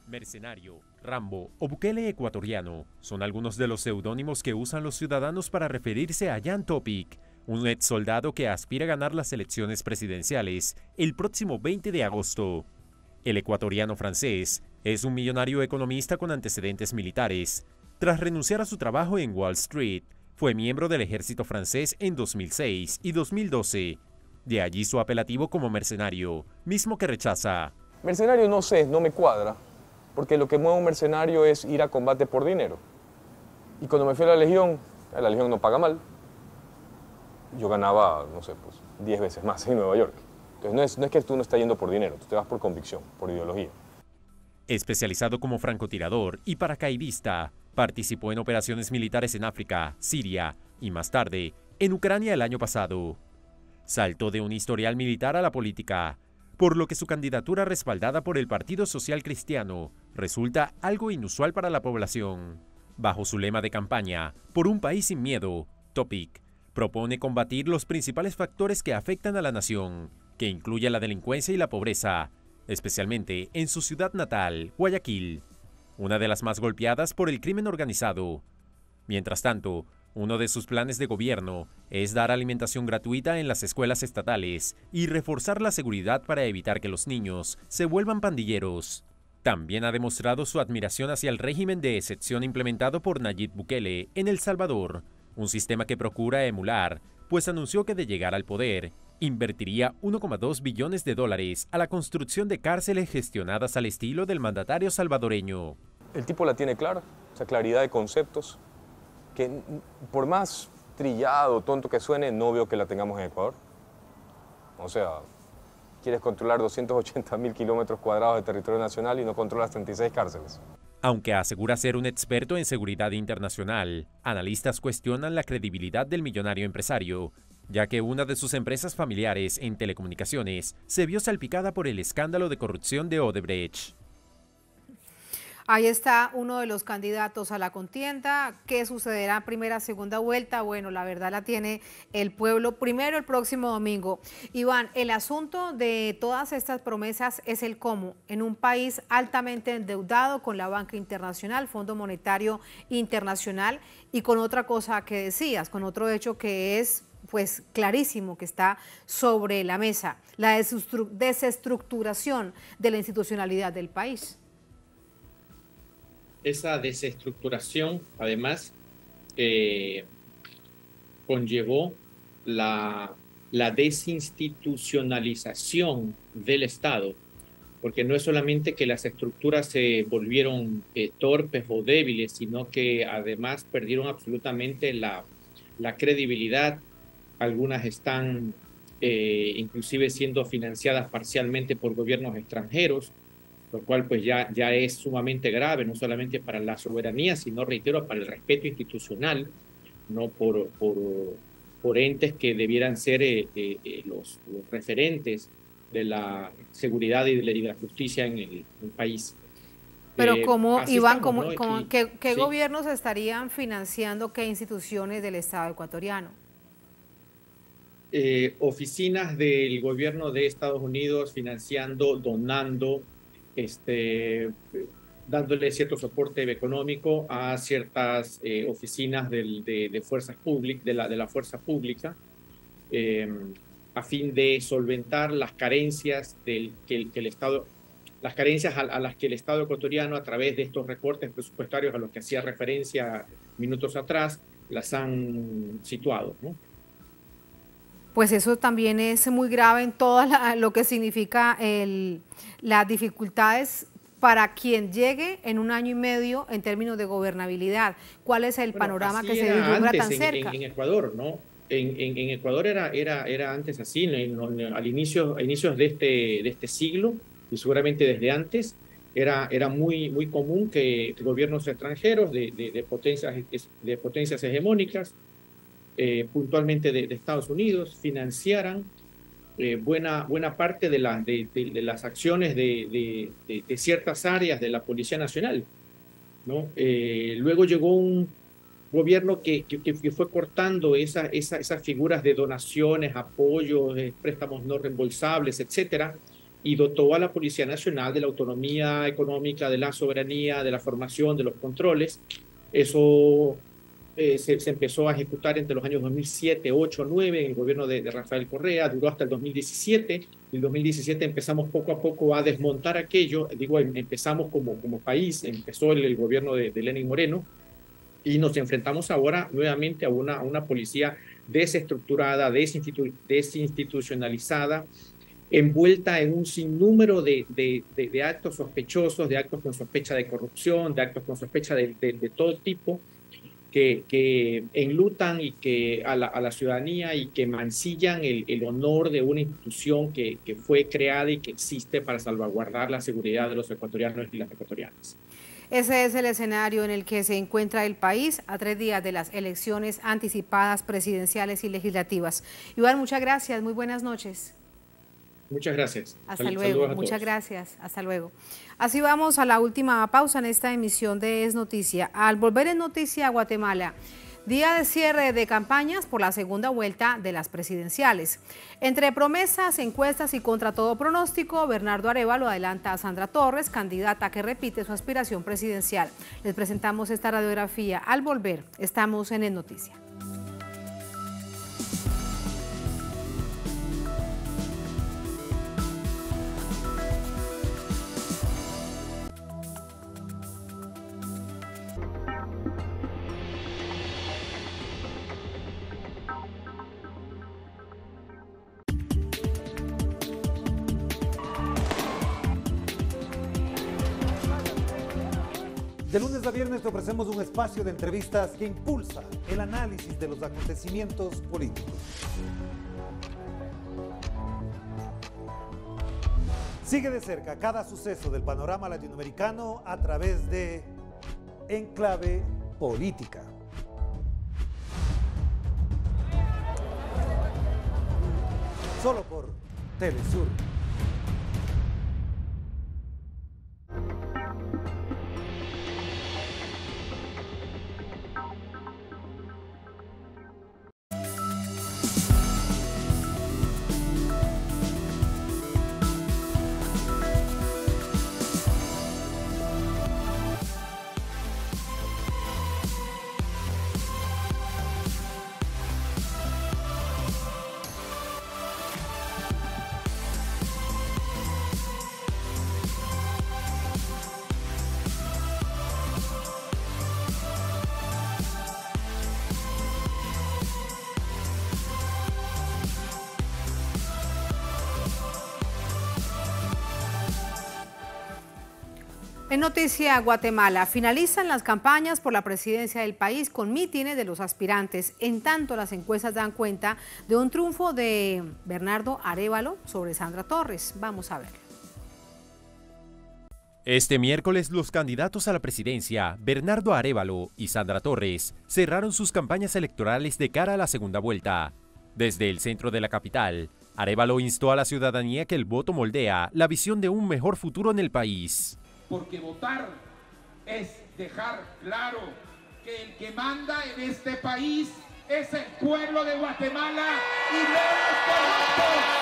Mercenario, Rambo o Bukele ecuatoriano son algunos de los seudónimos que usan los ciudadanos para referirse a Jan Topic, un ex soldado que aspira a ganar las elecciones presidenciales el próximo 20 de agosto. El ecuatoriano francés es un millonario economista con antecedentes militares. Tras renunciar a su trabajo en Wall Street, fue miembro del ejército francés en 2006 y 2012. De allí su apelativo como mercenario, mismo que rechaza. Mercenario no sé, no me cuadra, porque lo que mueve a un mercenario es ir a combate por dinero. Y cuando me fui a la Legión no paga mal. Yo ganaba, no sé, pues 10 veces más en Nueva York. Entonces no es que tú no estás yendo por dinero, tú te vas por convicción, por ideología. Especializado como francotirador y paracaidista, participó en operaciones militares en África, Siria y más tarde en Ucrania el año pasado. Saltó de un historial militar a la política, por lo que su candidatura respaldada por el Partido Social Cristiano resulta algo inusual para la población. Bajo su lema de campaña, por un país sin miedo, Topic propone combatir los principales factores que afectan a la nación, que incluye la delincuencia y la pobreza, especialmente en su ciudad natal, Guayaquil, una de las más golpeadas por el crimen organizado. Mientras tanto, uno de sus planes de gobierno es dar alimentación gratuita en las escuelas estatales y reforzar la seguridad para evitar que los niños se vuelvan pandilleros. También ha demostrado su admiración hacia el régimen de excepción implementado por Nayib Bukele en El Salvador, un sistema que procura emular, pues anunció que de llegar al poder, invertiría 1,2 billones de dólares a la construcción de cárceles gestionadas al estilo del mandatario salvadoreño. El tipo la tiene clara, esa claridad de conceptos, que por más trillado, tonto que suene, no veo que la tengamos en Ecuador. O sea, quieres controlar 280.000 kilómetros cuadrados de territorio nacional y no controlas 36 cárceles. Aunque asegura ser un experto en seguridad internacional, analistas cuestionan la credibilidad del millonario empresario, ya que una de sus empresas familiares en telecomunicaciones se vio salpicada por el escándalo de corrupción de Odebrecht. Ahí está uno de los candidatos a la contienda. ¿Qué sucederá en primera, segunda vuelta? Bueno, la verdad la tiene el pueblo primero el próximo domingo. Iván, el asunto de todas estas promesas es el cómo. En un país altamente endeudado con la banca internacional, Fondo Monetario Internacional y con otra cosa que decías, con otro hecho que es pues clarísimo que está sobre la mesa, la desestructuración de la institucionalidad del país. Esa desestructuración, además, conllevó la desinstitucionalización del Estado, porque no es solamente que las estructuras se volvieron torpes o débiles, sino que además perdieron absolutamente la credibilidad. Algunas están inclusive siendo financiadas parcialmente por gobiernos extranjeros, lo cual pues ya es sumamente grave, no solamente para la soberanía, sino, reitero, para el respeto institucional, no por por entes que debieran ser los referentes de la seguridad y de la justicia en el país. Pero ¿cómo, Iván, estamos, ¿no? qué sí. gobiernos estarían financiando qué instituciones del Estado ecuatoriano? Oficinas del gobierno de Estados Unidos financiando, donando, dándole cierto soporte económico a ciertas oficinas de fuerzas públicas, de la fuerza pública, a fin de solventar las carencias que el Estado, las carencias a las que el Estado ecuatoriano, a través de estos recortes presupuestarios a los que hacía referencia minutos atrás, las han situado, ¿no? Pues eso también es muy grave en todo lo que significa las dificultades para quien llegue en un año y medio en términos de gobernabilidad. ¿Cuál es el panorama que se vislumbra tan cerca? En Ecuador, ¿no? En Ecuador era antes así, al inicios de este siglo, y seguramente desde antes, era muy común que gobiernos extranjeros de potencias hegemónicas, puntualmente de Estados Unidos, financiaran buena parte de las acciones de ciertas áreas de la Policía Nacional, ¿no? Luego llegó un gobierno que fue cortando esas figuras de donaciones, apoyos, préstamos no reembolsables, etcétera, y dotó a la Policía Nacional de la autonomía económica, de la soberanía, de la formación, de los controles. Eso se empezó a ejecutar entre los años 2007, 8, 9, en el gobierno de Rafael Correa, duró hasta el 2017. En el 2017 empezamos poco a poco a desmontar aquello, empezamos como país, empezó el gobierno de Lenín Moreno, y nos enfrentamos ahora nuevamente a una policía desestructurada, desinstitucionalizada, envuelta en un sinnúmero de actos sospechosos, de actos con sospecha de corrupción, de actos con sospecha de todo tipo, que enlutan y que a la ciudadanía y que mancillan el honor de una institución que fue creada y que existe para salvaguardar la seguridad de los ecuatorianos y las ecuatorianas. Ese es el escenario en el que se encuentra el país a 3 días de las elecciones anticipadas presidenciales y legislativas. Iván, muchas gracias, muy buenas noches. Muchas gracias. Hasta luego, muchas gracias, hasta luego. Así vamos a la última pausa en esta emisión de Es Noticia. Al volver en Noticia Guatemala, día de cierre de campañas por la segunda vuelta de las presidenciales. Entre promesas, encuestas y contra todo pronóstico, Bernardo Arévalo adelanta a Sandra Torres, candidata que repite su aspiración presidencial. Les presentamos esta radiografía. Al volver, estamos en Es Noticia. De lunes a viernes te ofrecemos un espacio de entrevistas que impulsa el análisis de los acontecimientos políticos. Sigue de cerca cada suceso del panorama latinoamericano a través de Enclave Política. Solo por Telesur. En Noticia Guatemala, finalizan las campañas por la presidencia del país con mítines de los aspirantes. En tanto, las encuestas dan cuenta de un triunfo de Bernardo Arévalo sobre Sandra Torres. Vamos a ver. Este miércoles, los candidatos a la presidencia, Bernardo Arévalo y Sandra Torres, cerraron sus campañas electorales de cara a la segunda vuelta. Desde el centro de la capital, Arévalo instó a la ciudadanía que el voto moldea la visión de un mejor futuro en el país. Porque votar es dejar claro que el que manda en este país es el pueblo de Guatemala y no los corruptos.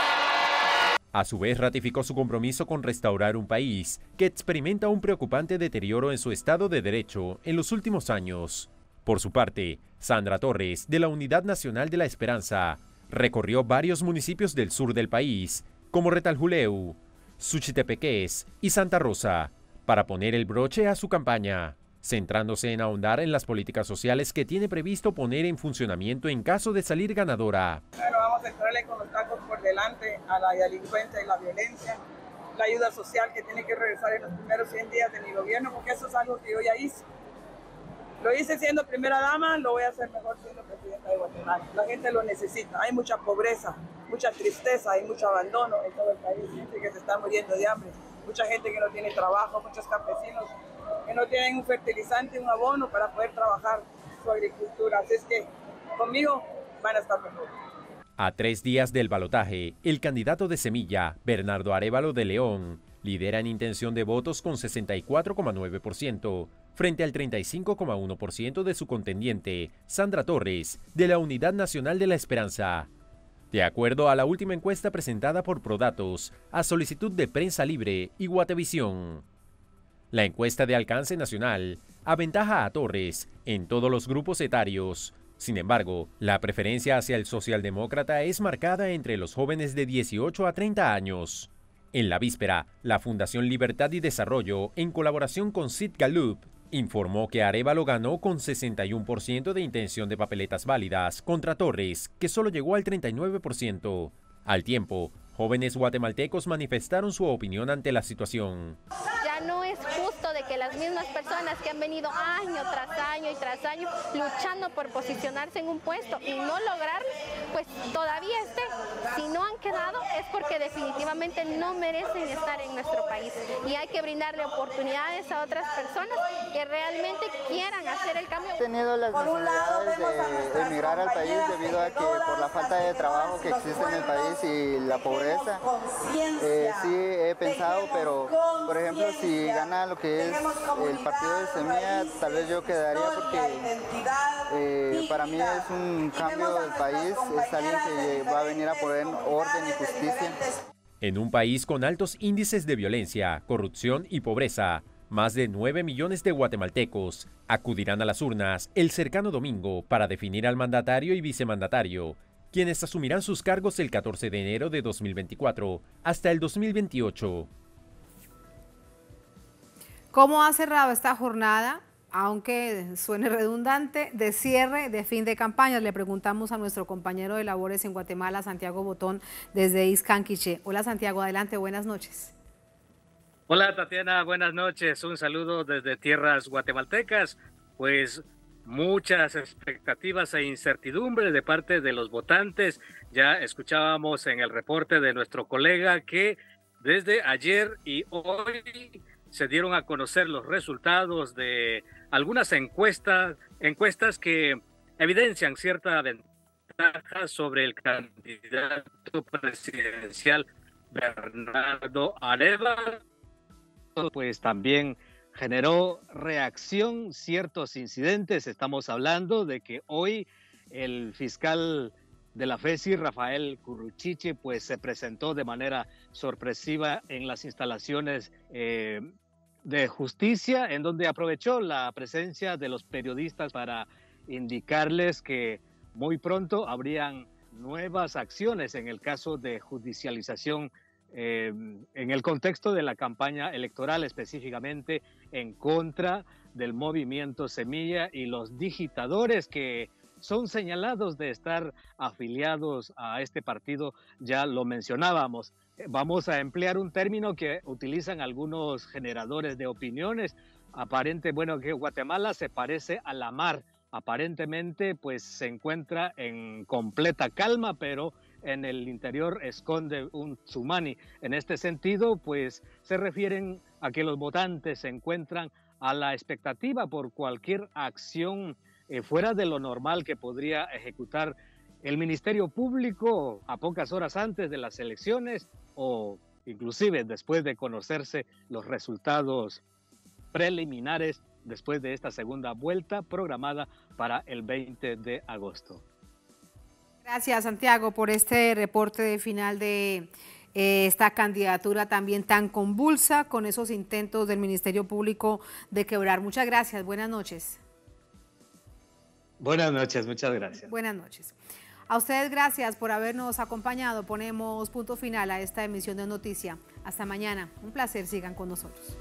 A su vez, ratificó su compromiso con restaurar un país que experimenta un preocupante deterioro en su Estado de Derecho en los últimos años. Por su parte, Sandra Torres, de la Unidad Nacional de la Esperanza, recorrió varios municipios del sur del país, como Retalhuleu, Suchitepeques y Santa Rosa, para poner el broche a su campaña, centrándose en ahondar en las políticas sociales que tiene previsto poner en funcionamiento en caso de salir ganadora. Bueno, vamos a entrarle con los tacos por delante a la delincuencia y la violencia, la ayuda social que tiene que regresar en los primeros 100 días de mi gobierno, porque eso es algo que yo ya hice. Lo hice siendo primera dama, lo voy a hacer mejor siendo presidenta de Guatemala. La gente lo necesita, hay mucha pobreza, mucha tristeza, hay mucho abandono en todo el país, gente que se está muriendo de hambre, mucha gente que no tiene trabajo, muchos campesinos que no tienen un fertilizante, un abono para poder trabajar su agricultura. Así es que conmigo van a estar mejor. A 3 días del balotaje, el candidato de Semilla, Bernardo Arévalo de León, lidera en intención de votos con 64,9%, frente al 35,1% de su contendiente, Sandra Torres, de la Unidad Nacional de la Esperanza. De acuerdo a la última encuesta presentada por Prodatos, a solicitud de Prensa Libre y Guatevisión. La encuesta de alcance nacional aventaja a Torres en todos los grupos etarios. Sin embargo, la preferencia hacia el socialdemócrata es marcada entre los jóvenes de 18 a 30 años. En la víspera, la Fundación Libertad y Desarrollo, en colaboración con Sid Gallup, informó que Arévalo ganó con 61% de intención de papeletas válidas contra Torres, que solo llegó al 39%. Al tiempo, jóvenes guatemaltecos manifestaron su opinión ante la situación. Ya no es justo de que las mismas personas que han venido año tras año y tras año luchando por posicionarse en un puesto y no lograrlo, pues todavía estén. Si no han quedado es porque definitivamente no merecen estar en nuestro país y hay que brindarle oportunidades a otras personas que realmente quieran hacer el cambio. He tenido las necesidades de emigrar al país debido a que por la falta de trabajo que existe en el país y la pobreza, sí he pensado, pero por ejemplo si gana lo que es el partido de Semilla, tal vez yo quedaría porque para mí es un cambio del país, es alguien que va a venir a poner orden y justicia. En un país con altos índices de violencia, corrupción y pobreza, más de 9 millones de guatemaltecos acudirán a las urnas el cercano domingo para definir al mandatario y vicemandatario, quienes asumirán sus cargos el 14 de enero de 2024 hasta el 2028. ¿Cómo ha cerrado esta jornada? Aunque suene redundante, de cierre de fin de campaña. Le preguntamos a nuestro compañero de labores en Guatemala, Santiago Botón, desde Ixcanquiche. Hola Santiago, adelante, buenas noches. Hola Tatiana, buenas noches. Un saludo desde tierras guatemaltecas. Pues muchas expectativas e incertidumbre de parte de los votantes. Ya escuchábamos en el reporte de nuestro colega que desde ayer y hoy se dieron a conocer los resultados de algunas encuestas que evidencian cierta ventaja sobre el candidato presidencial Bernardo Arévalo. Pues también generó reacción ciertos incidentes. Estamos hablando de que hoy el fiscal de la FESI, Rafael Curruchiche, pues se presentó de manera sorpresiva en las instalaciones de justicia, en donde aprovechó la presencia de los periodistas para indicarles que muy pronto habrían nuevas acciones en el caso de judicialización en el contexto de la campaña electoral, específicamente en contra del movimiento Semilla y los digitadores que son señalados de estar afiliados a este partido. Ya lo mencionábamos. Vamos a emplear un término que utilizan algunos generadores de opiniones. Que Guatemala se parece a la mar. Aparentemente, pues se encuentra en completa calma, pero en el interior esconde un tsunami. En este sentido, pues se refieren a que los votantes se encuentran a la expectativa por cualquier acción fuera de lo normal que podría ejecutar el Ministerio Público a pocas horas antes de las elecciones o inclusive después de conocerse los resultados preliminares después de esta segunda vuelta programada para el 20 de agosto. Gracias, Santiago, por este reporte final de esta candidatura también tan convulsa con esos intentos del Ministerio Público de quebrar. Muchas gracias, buenas noches. Buenas noches, muchas gracias. Buenas noches. A ustedes gracias por habernos acompañado. Ponemos punto final a esta emisión de Noticia. Hasta mañana. Un placer, sigan con nosotros.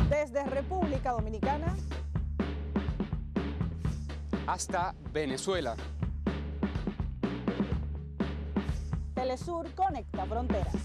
Desde República Dominicana hasta Venezuela. Telesur conecta fronteras.